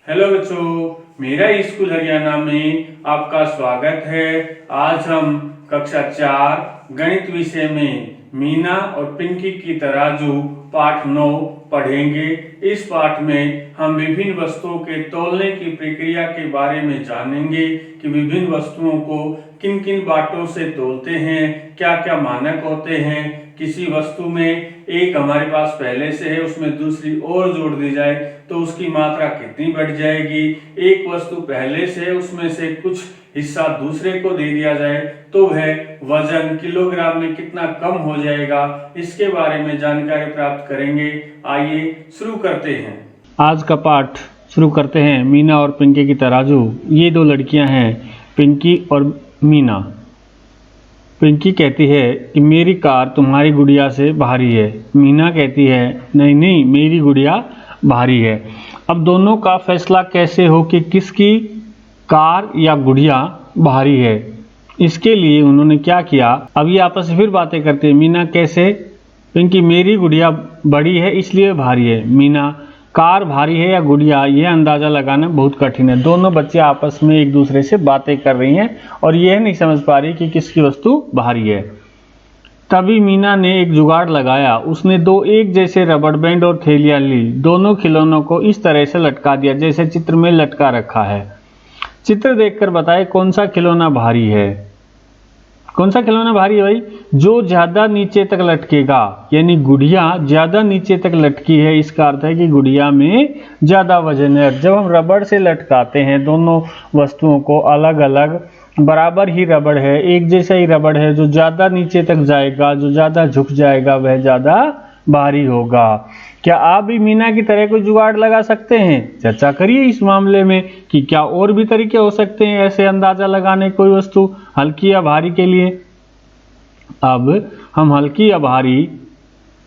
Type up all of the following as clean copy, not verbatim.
Hello बच्चों, मेरा school Haryana में आपका स्वागत है। आज हम कक्षा 4 गणित विषय में मीना और पिंकी की तराजू पाठ 9 पढ़ेंगे। इस पाठ में हम विभिन्न वस्तुओं के तौलने की प्रक्रिया के बारे में जानेंगे कि विभिन्न वस्तुओं को किन किन बाटों से तौलते हैं, क्या क्या मानक होते हैं। किसी वस्तु में एक हमारे पास पहले से है, उसमें दूसरी और जोड़ दी जाए तो उसकी मात्रा कितनी बढ़ जाएगी। एक वस्तु पहले से है, उसमें से कुछ हिस्सा दूसरे को दे दिया जाए तो वह वजन किलोग्राम में कितना कम हो जाएगा, इसके बारे में जानकारी प्राप्त करेंगे। आइए शुरू करते हैं। आज का पाठ शुरू करते हैं। मीना और पिंकी की तराजू। ये दो लड़कियां हैं, पिंकी और मीना। पिंकी कहती है कि मेरी कार तुम्हारी गुड़िया से भारी है। मीना कहती है नहीं नहीं, मेरी गुड़िया भारी है। अब दोनों का फैसला कैसे हो कि किसकी कार या गुड़िया भारी है, इसके लिए उन्होंने क्या किया। अब ये आपस में फिर बातें करते हैं। मीना कैसे? पिंकी मेरी गुड़िया बड़ी है इसलिए भारी है। मीना कार भारी है या गुड़िया, यह अंदाज़ा लगाना बहुत कठिन है। दोनों बच्चे आपस में एक दूसरे से बातें कर रही हैं और यह नहीं समझ पा रही कि किसकी वस्तु भारी है। तभी मीना ने एक जुगाड़ लगाया। उसने दो एक जैसे रबड़ बैंड और थैलियाँ ली। दोनों खिलौनों को इस तरह से लटका दिया जैसे चित्र में लटका रखा है। चित्र देखकर बताए कौन सा खिलौना भारी है। कौन सा खिलौना भारी है भाई? जो ज्यादा नीचे तक लटकेगा, यानी गुड़िया ज्यादा नीचे तक लटकी है, इसका अर्थ है कि गुड़िया में ज्यादा वजन है। जब हम रबड़ से लटकाते हैं दोनों वस्तुओं को अलग अलग, बराबर ही रबड़ है, एक जैसा ही रबड़ है, जो ज्यादा नीचे तक जाएगा, जो ज्यादा झुक जाएगा, वह ज्यादा भारी होगा। क्या आप भी मीना की तरह कोई जुगाड़ लगा सकते हैं? चर्चा करिए इस मामले में कि क्या और भी तरीके हो सकते हैं ऐसे अंदाजा लगाने कोई वस्तु हल्की या भारी के लिए। अब हम हल्की या भारी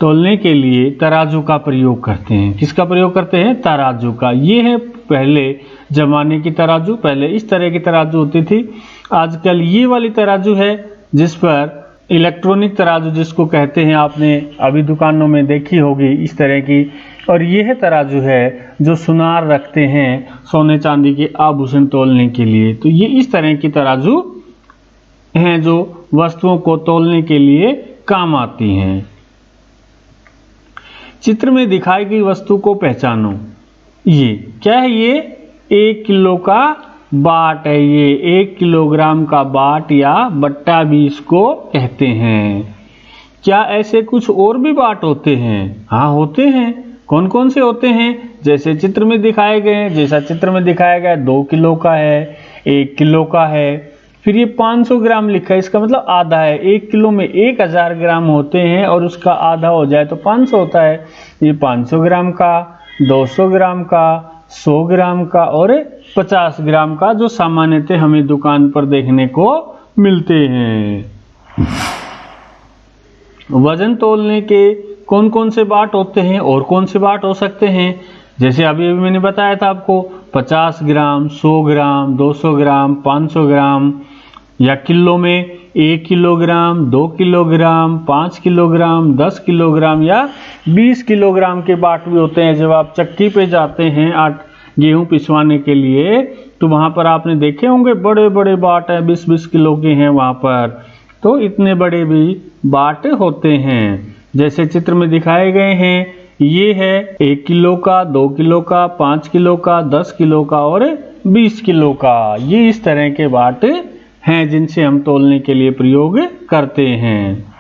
तौलने के लिए तराजू का प्रयोग करते हैं। किसका प्रयोग करते हैं? तराजू का। ये है पहले जमाने की तराजू। पहले इस तरह की तराजू होती थी। आजकल ये वाली तराजू है जिस पर इलेक्ट्रॉनिक तराजू जिसको कहते हैं, आपने अभी दुकानों में देखी होगी इस तरह की। और यह तराजू है जो सुनार रखते हैं सोने चांदी के आभूषण तौलने के लिए। तो ये इस तरह की तराजू हैं जो वस्तुओं को तौलने के लिए काम आती हैं। चित्र में दिखाई गई वस्तु को पहचानो। ये क्या है? ये 1 किलो का बाट है। ये 1 किलोग्राम का बाट या बट्टा भी इसको कहते हैं। क्या ऐसे कुछ और भी बाट होते हैं? हाँ होते हैं। कौन कौन से होते हैं? जैसे चित्र में दिखाए गए हैं। जैसा चित्र में दिखाया गया 2 किलो का है, 1 किलो का है, फिर ये 500 ग्राम लिखा है, इसका मतलब आधा है। 1 किलो में 1000 ग्राम होते हैं और उसका आधा हो जाए तो 500 होता है। ये 500 ग्राम का, 200 ग्राम का, 100 ग्राम का और 50 ग्राम का, जो सामान्यतः हमें दुकान पर देखने को मिलते हैं। वजन तौलने के कौन कौन से बाट होते हैं और कौन से बाट हो सकते हैं? जैसे अभी मैंने बताया था आपको, 50 ग्राम, 100 ग्राम, 200 ग्राम, 500 ग्राम, या किलो में 1 किलोग्राम, 2 किलोग्राम, 5 किलोग्राम, 10 किलोग्राम या 20 किलोग्राम के बाट भी होते हैं। जब आप चक्की पे जाते हैं गेहूं पिसवाने के लिए तो वहां पर आपने देखे होंगे बड़े बड़े बाट हैं, 20-20 किलो के हैं वहां पर। तो इतने बड़े भी बाट होते हैं जैसे चित्र में दिखाए गए हैं। ये है 1 किलो का, 2 किलो का, 5 किलो का, 10 किलो का और 20 किलो का। ये इस तरह के बाट हैं जिनसे हम तौलने के लिए प्रयोग करते हैं।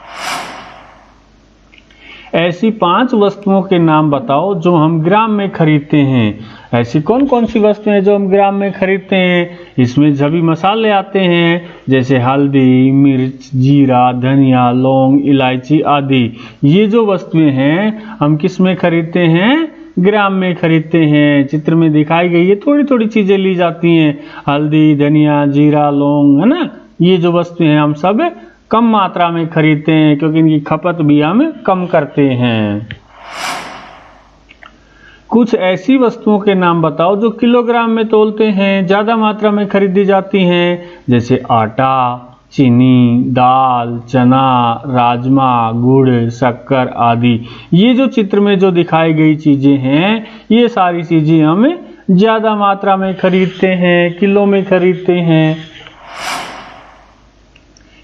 ऐसी 5 वस्तुओं के नाम बताओ जो हम ग्राम में खरीदते हैं। ऐसी कौन कौन सी वस्तुएं जो हम ग्राम में खरीदते हैं? इसमें सभी मसाले आते हैं जैसे हल्दी, मिर्च, जीरा, धनिया, लौंग, इलायची आदि। ये जो वस्तुएं हैं हम किस में खरीदते हैं? ग्राम में खरीदते हैं। चित्र में दिखाई गई ये थोड़ी थोड़ी चीजें ली जाती हैं, हल्दी, धनिया, जीरा, लौंग, है ना। ये जो वस्तुएं हैं हम सब कम मात्रा में खरीदते हैं क्योंकि इनकी खपत भी हम कम करते हैं। कुछ ऐसी वस्तुओं के नाम बताओ जो किलोग्राम में तौलते हैं, ज्यादा मात्रा में खरीदी जाती हैं, जैसे आटा, चीनी, दाल, चना, राजमा, गुड़, शक्कर आदि। ये जो चित्र में जो दिखाई गई चीजें हैं, ये सारी चीजें हम ज़्यादा मात्रा में खरीदते हैं, किलो में खरीदते हैं।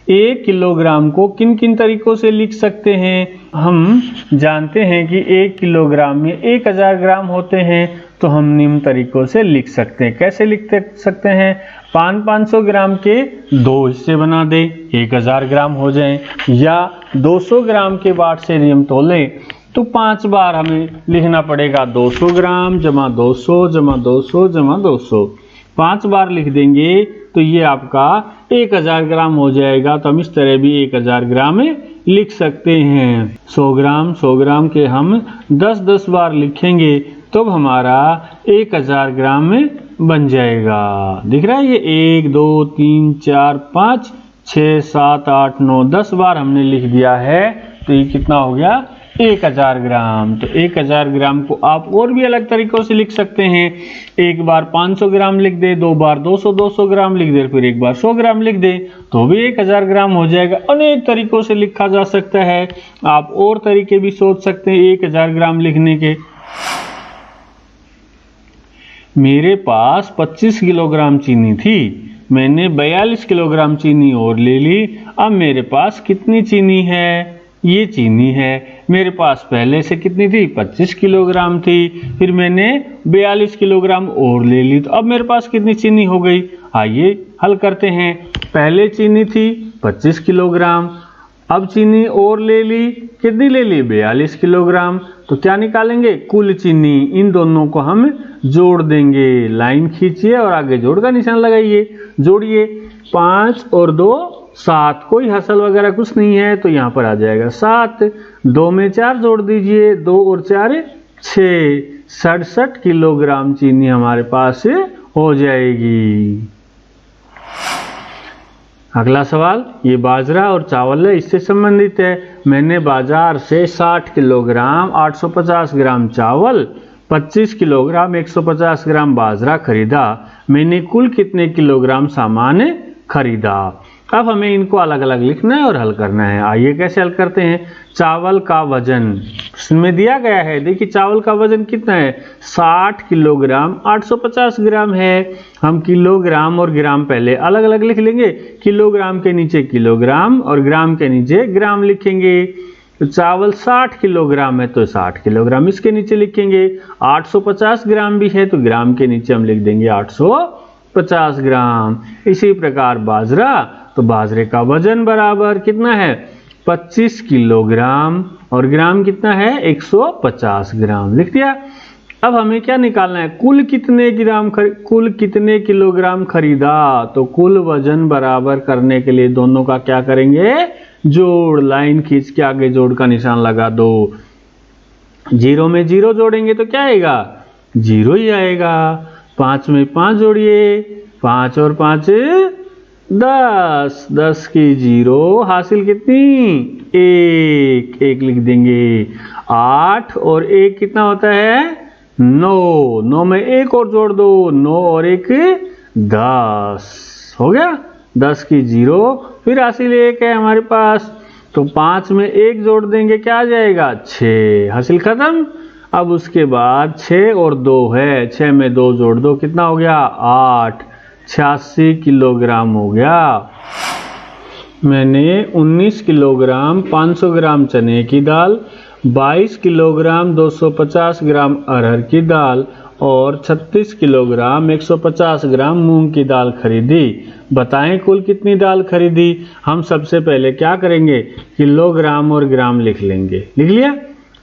1 किलोग्राम को किन किन तरीकों से लिख सकते हैं? हम जानते हैं कि 1 किलोग्राम में 1000 ग्राम होते हैं, तो हम निम्न तरीकों से लिख सकते हैं। कैसे लिख सकते हैं? 500 ग्राम के 2 हिस्से बना दें, 1000 ग्राम हो जाएं, या 200 ग्राम के बाट से यदि हम तोलें तो 5 बार हमें लिखना पड़ेगा। 200 ग्राम जमा 200 जमा 200 जमा 200, 5 बार लिख देंगे तो ये आपका 1000 ग्राम हो जाएगा। तो हम इस तरह भी 1000 ग्राम लिख सकते हैं। 100 ग्राम के हम 10 बार लिखेंगे तो हमारा 1000 ग्राम में बन जाएगा। दिख रहा है ये 1 2 3 4 5 6 7 8 9 10 बार हमने लिख दिया है, तो ये कितना हो गया? 1000 ग्राम। तो 1000 ग्राम को आप और भी अलग तरीकों से लिख सकते हैं। एक बार 500 ग्राम लिख दे, 2 बार 200 ग्राम लिख दे, फिर एक बार 100 ग्राम लिख दे, तो भी 1000 ग्राम हो जाएगा। अनेक तरीकों से लिखा जा सकता है। आप और तरीके भी सोच सकते हैं 1000 ग्राम लिखने के। मेरे पास 25 किलोग्राम चीनी थी, मैंने 42 किलोग्राम चीनी और ले ली। अब मेरे पास कितनी चीनी है? ये चीनी है। मेरे पास पहले से कितनी थी? 25 किलोग्राम थी, फिर मैंने 42 किलोग्राम और ले ली, तो अब मेरे पास कितनी चीनी हो गई? आइए हल करते हैं। पहले चीनी थी 25 किलोग्राम, अब चीनी और ले ली, कितनी ले ली? 42 किलोग्राम। तो क्या निकालेंगे? कुल चीनी। इन दोनों को हम जोड़ देंगे। लाइन खींचिए और आगे जोड़ का निशान लगाइए, जोड़िए। 5 और 2 7, कोई हसल वगैरह कुछ नहीं है, तो यहाँ पर आ जाएगा 7। 2 में 4 जोड़ दीजिए, 2 और 4 6, 67 किलोग्राम चीनी हमारे पास हो जाएगी। अगला सवाल, ये बाजरा और चावल है, इससे संबंधित है। मैंने बाजार से 60 किलोग्राम 850 ग्राम चावल, 25 किलोग्राम 150 ग्राम बाजरा खरीदा। मैंने कुल कितने किलोग्राम सामान खरीदा? अब हमें इनको अलग अलग लिखना है और हल करना है। आइए कैसे हल करते हैं। चावल का वजन इसमें दिया गया है। देखिए चावल का वजन कितना है? 60 किलोग्राम 850 ग्राम है। हम किलोग्राम और ग्राम पहले अलग अलग लिख लेंगे। किलोग्राम के नीचे किलोग्राम और ग्राम के नीचे ग्राम लिखेंगे। तो चावल 60 किलोग्राम है तो 60 किलोग्राम इसके नीचे लिखेंगे। 850 ग्राम भी है तो ग्राम के नीचे हम लिख देंगे 850 ग्राम। इसी प्रकार बाजरा, तो बाजरे का वजन बराबर कितना है? 25 किलोग्राम और ग्राम कितना है? 150 ग्राम लिख दिया। अब हमें क्या निकालना है? कुल कितने किलोग्राम खरीदा। तो कुल वजन बराबर करने के लिए दोनों का क्या करेंगे? जोड़। लाइन खींच के आगे जोड़ का निशान लगा दो। 0 में 0 जोड़ेंगे तो क्या आएगा? 0 ही आएगा। 5 में 5 जोड़िए, 5 और 5 10, 10 की 0 हासिल कितनी? 1, 1 लिख देंगे। 8 और 1 कितना होता है? 9, 9 में 1 और जोड़ दो, 9 और 1 10 हो गया। 10 की 0, फिर हासिल 1 है हमारे पास, तो 5 में 1 जोड़ देंगे, क्या आ जाएगा? 6, हासिल खत्म। अब उसके बाद 6 और 2 है, 6 में 2 जोड़ दो, कितना हो गया? 8, 86 किलोग्राम हो गया। मैंने 19 किलोग्राम 500 ग्राम चने की दाल, 22 किलोग्राम 250 ग्राम अरहर की दाल और 36 किलोग्राम 150 ग्राम मूंग की दाल खरीदी। बताएं कुल कितनी दाल खरीदी। हम सबसे पहले क्या करेंगे? किलोग्राम और ग्राम लिख लेंगे। लिख लिया।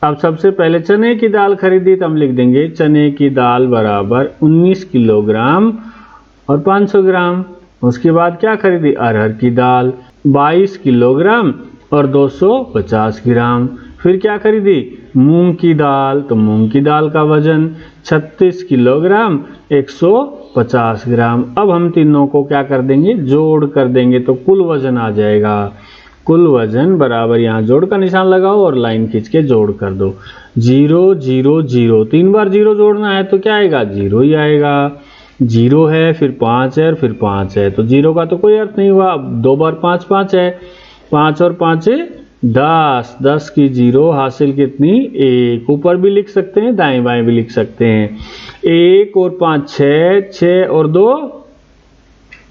अब सबसे पहले चने की दाल खरीदी तो हम लिख देंगे चने की दाल बराबर 19 किलोग्राम और 500 ग्राम। उसके बाद क्या खरीदी? अरहर की दाल 22 किलोग्राम और 250 ग्राम। फिर क्या खरीदी? मूंग की दाल, तो मूंग की दाल का वजन 36 किलोग्राम 150 ग्राम। अब हम तीनों को क्या कर देंगे? जोड़ कर देंगे, तो कुल वजन आ जाएगा। कुल वजन बराबर, यहाँ जोड़ का निशान लगाओ और लाइन खींच के जोड़ कर दो। 0 0 0, 3 बार 0 जोड़ना है तो क्या आएगा? 0 ही आएगा। 0 है, फिर 5 है, फिर 5 है, तो 0 का तो कोई अर्थ नहीं हुआ। अब 2 बार 5 5 है, 5 और 5 10, 10 की 0 हासिल कितनी 1। ऊपर भी लिख सकते हैं, दाएं बाएं भी लिख सकते हैं। 1 और 5 6, 6 और 2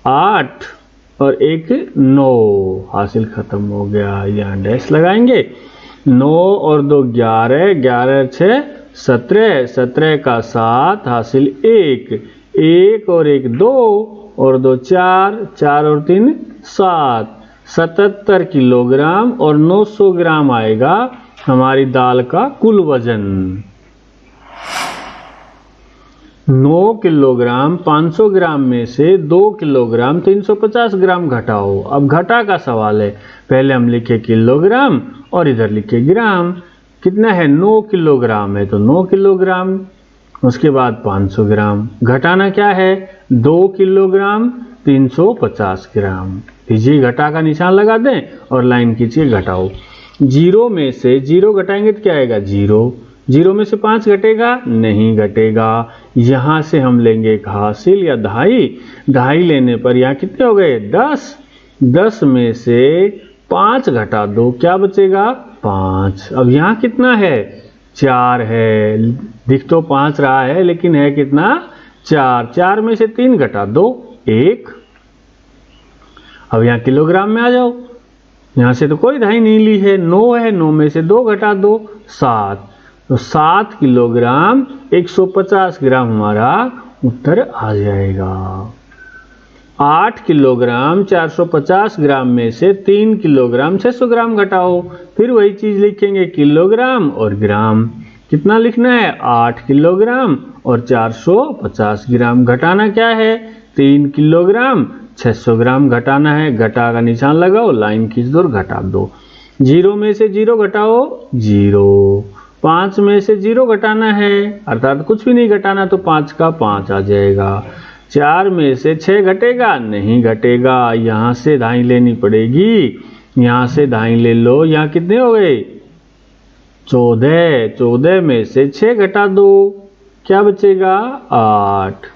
8 और 1 9, हासिल खत्म हो गया। यहाँ डैश लगाएंगे। 9 और 2 11, 11 6 17, 17 का 7 हासिल 1, 1 और 1 2 और 2 4, 4 और 3 7, 77 किलोग्राम और 900 ग्राम आएगा हमारी दाल का कुल वजन। 9 किलोग्राम 500 ग्राम में से 2 किलोग्राम 350 ग्राम घटाओ। अब घटा का सवाल है, पहले हम लिखे किलोग्राम और इधर लिखे ग्राम। कितना है 9 किलोग्राम है तो 9 किलोग्राम, उसके बाद 500 ग्राम। घटाना क्या है 2 किलोग्राम 350 ग्राम। लीजिए घटा का निशान लगा दें और लाइन खींचिए घटाओ। 0 में से 0 घटाएंगे तो क्या आएगा 0। 0 में से 5 घटेगा नहीं घटेगा। यहाँ से हम लेंगे एक हासिल या दहाई। दहाई लेने पर यहाँ कितने हो गए 10। 10 में से 5 घटा दो क्या बचेगा 5। अब यहाँ कितना है 4 है। दिख तो 5 रहा है लेकिन है कितना 4। 4 में से 3 घटा दो 1। अब यहाँ किलोग्राम में आ जाओ। यहाँ से तो कोई दहाई नहीं ली है, 9 है, 9 में से 2 घटा दो 7। तो 7 किलोग्राम 150 ग्राम हमारा उत्तर आ जाएगा। 8 किलोग्राम 450 ग्राम में से 3 किलोग्राम 600 ग्राम घटाओ। फिर वही चीज लिखेंगे किलोग्राम और ग्राम। कितना लिखना है 8 किलोग्राम और 450 ग्राम। घटाना क्या है 3 किलोग्राम 600 ग्राम घटाना है। घटा का निशान लगाओ, लाइन खींच दो और घटा दो। 0 में से 0 घटाओ 0। 5 में से 0 घटाना है अर्थात कुछ भी नहीं घटाना तो 5 का 5 आ जाएगा। 4 में से 6 घटेगा नहीं घटेगा। यहाँ से दाई लेनी पड़ेगी, यहाँ से दाई ले लो। यहाँ कितने हो गए 14। 14 में से 6 घटा दो क्या बचेगा 8।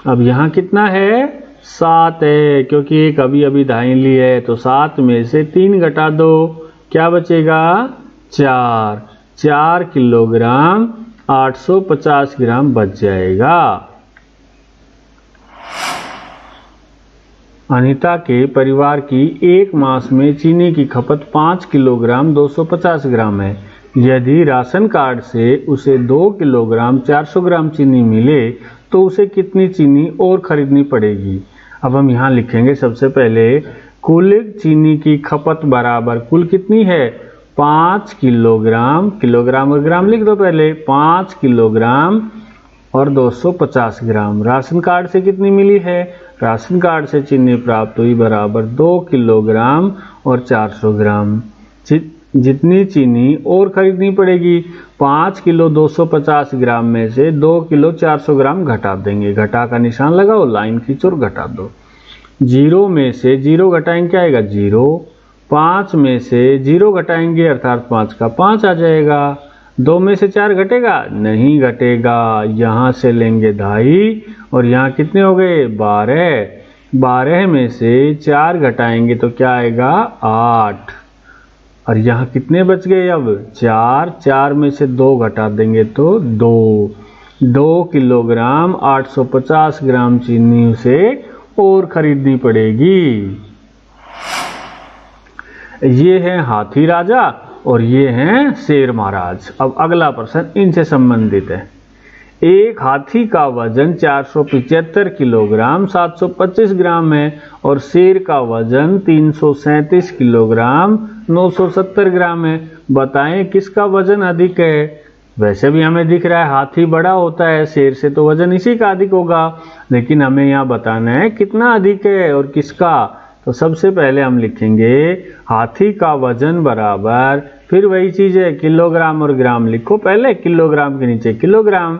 अब यहाँ कितना है 7 है, क्योंकि एक अभी अभी दाई ली है तो 7 में से 3 घटा दो क्या बचेगा 4। 4 किलोग्राम 850 ग्राम बच जाएगा। अनीता के परिवार की एक मास में चीनी की खपत 5 किलोग्राम 250 ग्राम है। यदि राशन कार्ड से उसे 2 किलोग्राम 400 ग्राम चीनी मिले तो उसे कितनी चीनी और खरीदनी पड़ेगी। अब हम यहाँ लिखेंगे सबसे पहले कुल चीनी की खपत बराबर कुल कितनी है 5 किलोग्राम। किलोग्राम और ग्राम लिख दो पहले। 5 किलोग्राम और 250 ग्राम। राशन कार्ड से कितनी मिली है, राशन कार्ड से चीनी प्राप्त हुई बराबर 2 किलोग्राम और 400 ग्राम। जितनी चीनी और खरीदनी पड़ेगी 5 किलो 250 ग्राम में से 2 किलो 400 ग्राम घटा देंगे। घटा का निशान लगाओ, लाइन खींचो और घटा दो। 0 में से 0 घटाएंगे क्या आएगा 0। 5 में से 0 घटाएंगे अर्थात 5 का 5 आ जाएगा। 2 में से 4 घटेगा नहीं घटेगा। यहाँ से लेंगे दहाई और यहाँ कितने हो गए 12। 12 में से 4 घटाएंगे तो क्या आएगा 8। और यहाँ कितने बच गए अब 4। 4 में से 2 घटा देंगे तो 2। 2 किलोग्राम 850 ग्राम चीनी उसे और खरीदनी पड़ेगी। ये है हाथी राजा और ये हैं शेर महाराज। अब अगला प्रश्न इनसे संबंधित है। एक हाथी का वजन 475 किलोग्राम 725 ग्राम है और शेर का वजन 337 किलोग्राम 970 ग्राम है। बताएं किसका वजन अधिक है। वैसे भी हमें दिख रहा है हाथी बड़ा होता है, शेर से तो वजन इसी का अधिक होगा, लेकिन हमें यहाँ बताना है कितना अधिक है और किसका। तो सबसे पहले हम लिखेंगे हाथी का वजन बराबर, फिर वही चीज है किलोग्राम और ग्राम लिखो पहले, किलोग्राम के नीचे किलोग्राम।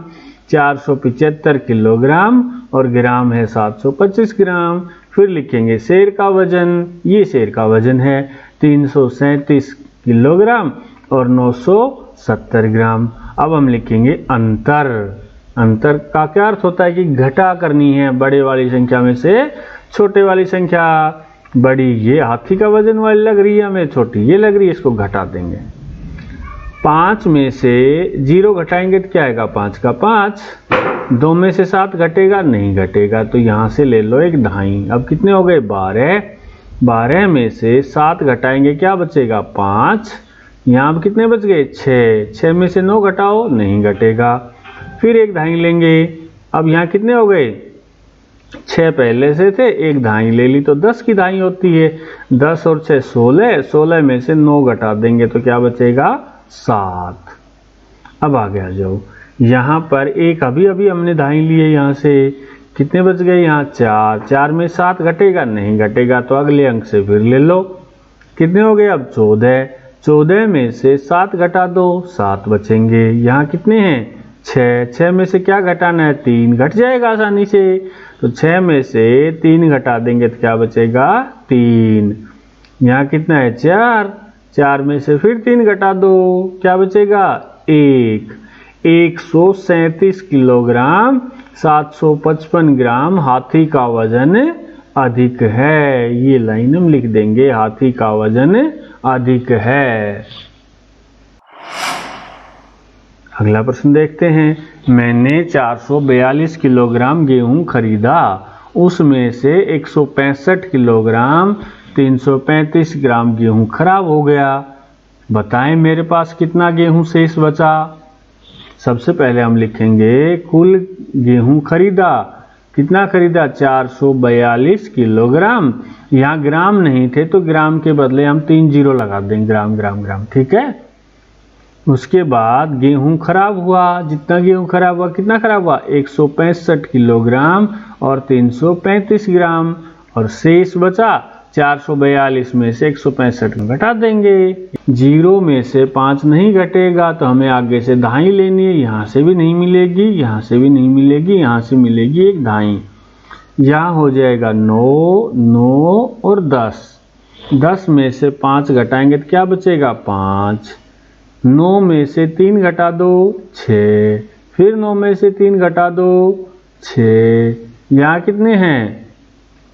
475 किलोग्राम और ग्राम है 725 ग्राम। फिर लिखेंगे शेर का वजन, ये शेर का वजन है 337 किलोग्राम और 970 ग्राम। अब हम लिखेंगे अंतर। अंतर का क्या अर्थ होता है कि घटा करनी है बड़े वाली संख्या में से छोटे वाली संख्या। बड़ी ये हाथी का वजन वाली लग रही है हमें, छोटी ये लग रही है, इसको घटा देंगे। 5 में से 0 घटाएंगे तो क्या आएगा, 5 का 5। 2 में से 7 घटेगा, नहीं घटेगा, तो यहाँ से ले लो एक ढाई। अब कितने हो गए, 12। 12 में से 7 घटाएंगे क्या बचेगा, 5। यहाँ अब कितने बच गए, 6। 6 में से 9 घटाओ, नहीं घटेगा, फिर एक ढाई लेंगे। अब यहाँ कितने हो गए, 6 पहले से थे, एक ढाई ले ली तो 10 की ढाई होती है। 10 और 6 16। 16 में से 9 घटा देंगे तो क्या बचेगा, 7। अब आगे आ जाओ, यहाँ पर एक अभी अभी हमने ढाई लिए, यहाँ से कितने बच गए, यहाँ 4। 4 में 7 घटेगा, नहीं घटेगा, तो अगले अंक से फिर ले लो। कितने हो गए अब 14। 14 में से 7 घटा दो, 7 बचेंगे। यहाँ कितने हैं, 6। 6 में से क्या घटाना है, 3 घट जाएगा आसानी से, तो 6 में से 3 घटा देंगे तो क्या बचेगा, 3। यहाँ कितना है, 4। 4 में से फिर 3 घटा दो, क्या बचेगा, 1। 137 किलोग्राम 755 ग्राम हाथी का वजन अधिक है। ये लाइन हम लिख देंगे, हाथी का वजन अधिक है। अगला प्रश्न देखते हैं। मैंने 442 किलोग्राम गेहूं खरीदा, उसमें से 165 किलोग्राम 335 ग्राम गेहूं खराब हो गया। बताएं मेरे पास कितना गेहूं शेष बचा। सबसे पहले हम लिखेंगे कुल गेहूं खरीदा, कितना खरीदा, 442 किलोग्राम। यहाँ ग्राम नहीं थे तो ग्राम के बदले हम 3 जीरो लगा देंगे, ग्राम ग्राम ग्राम, ठीक है। उसके बाद गेहूं खराब हुआ, जितना गेहूं खराब हुआ, कितना खराब हुआ, 165 किलोग्राम और 335 ग्राम, और शेष बचा 442 में से 165 घटा देंगे। 0 में से 5 नहीं घटेगा तो हमें आगे से ढाई लेनी है, यहाँ से भी नहीं मिलेगी, यहाँ से भी नहीं मिलेगी, यहाँ से मिलेगी एक ढाई। यहाँ हो जाएगा 9, 9 और 10। 10 में से 5 घटाएंगे तो क्या बचेगा, 5। 9 में से 3 घटा दो, 6। फिर 9 में से 3 घटा दो, 6। यहाँ कितने हैं,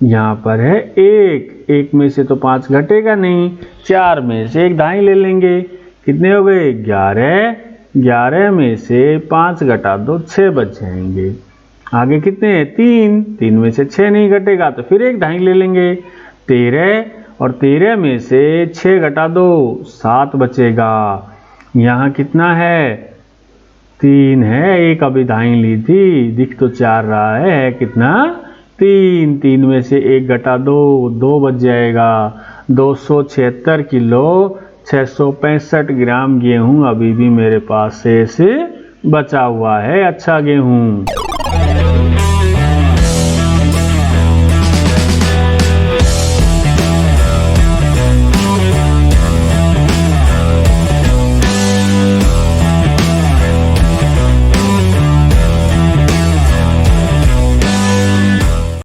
यहाँ पर है 1। 1 में से तो 5 घटेगा नहीं, 4 में से एक ढाई ले लेंगे, कितने हो गए, 11। 11 में से 5 घटा दो, 6 बच जाएंगे। आगे कितने हैं, 3। 3 में से 6 नहीं घटेगा तो फिर एक ढाई ले लेंगे, 13। और 13 में से 6 घटा दो, 7 बचेगा। यहाँ कितना है, 3 है, एक अभी ढाई ली थी, दिख तो 4 रहा है कितना, 3। 3 में से 1 घटा दो, 2 बच जाएगा। 276 किलो 665 ग्राम गेहूं अभी भी मेरे पास शेष बचा हुआ है, अच्छा गेहूं।